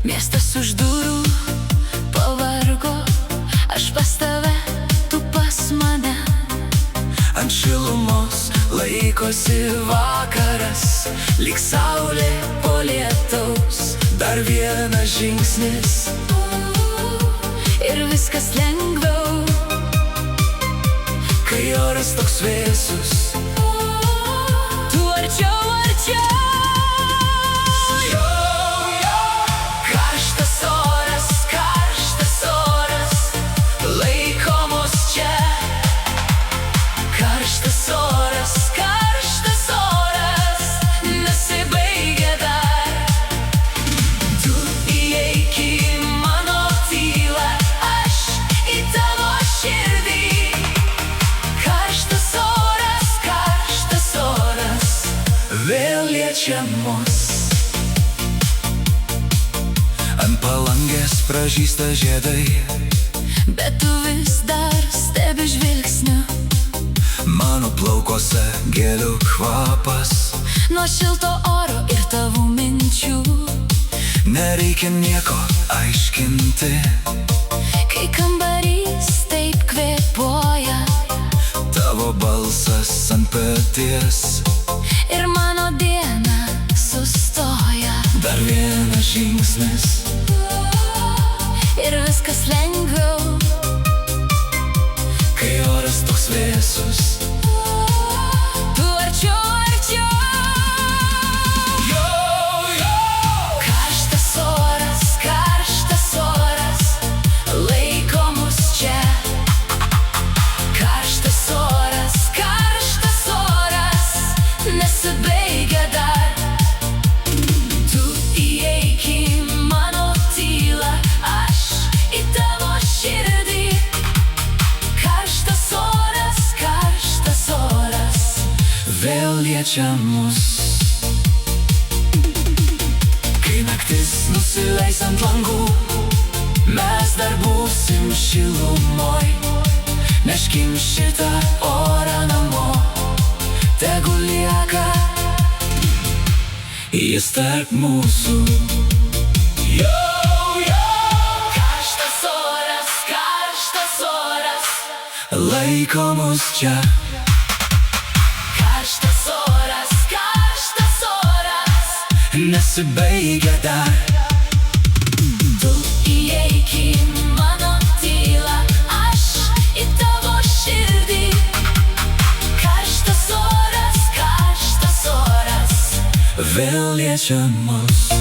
Miestas už durų pavargo, aš pas tave, tu pas mane. Ant šilumos laikosi vakaras, lyg saulė po lietaus. Dar vienas žingsnis ir viskas lengviau, kai oras toks vėsus. tu arčiau, arčiau. Karštas oras, laiko mus čia. Karštas oras, nesibaigia dar. Tu įeik į mano tylą, aš į tavo širdį. Karštas oras, vėl liečia mus. Ant palangės pražysta žiedai, Bet tu vis dar stebi žvilgsniu, mano plaukuose gėlių kvapas. nuo šilto oro ir tavo minčių. Nereikia nieko aiškinti, Kai kambarys taip kvėpuoja tavo balsas ant peties. ir mano diena sustoja, Dar vienas žingsnis ir viskas lengviau, kai oras toks vėsus. tu arčiau, arčiau. Karštas oras, laiko mus čia. Karštas oras, nesibaigia dar. tu įeik į mano tylą, aš į tavo širdį. Karštas oras, vėl liečia mus. Kai naktis nusileis ant langų, mes dar būsim šilumoj. Neškim šitą orą namo, tegu lieka jis tarp mūsų. Karštas oras, laiko mus čia. Karštas oras, nesibaigia dar. Tu įeik į mano tylą, aš į tavo širdį. Karštas oras, vėl liečia mus.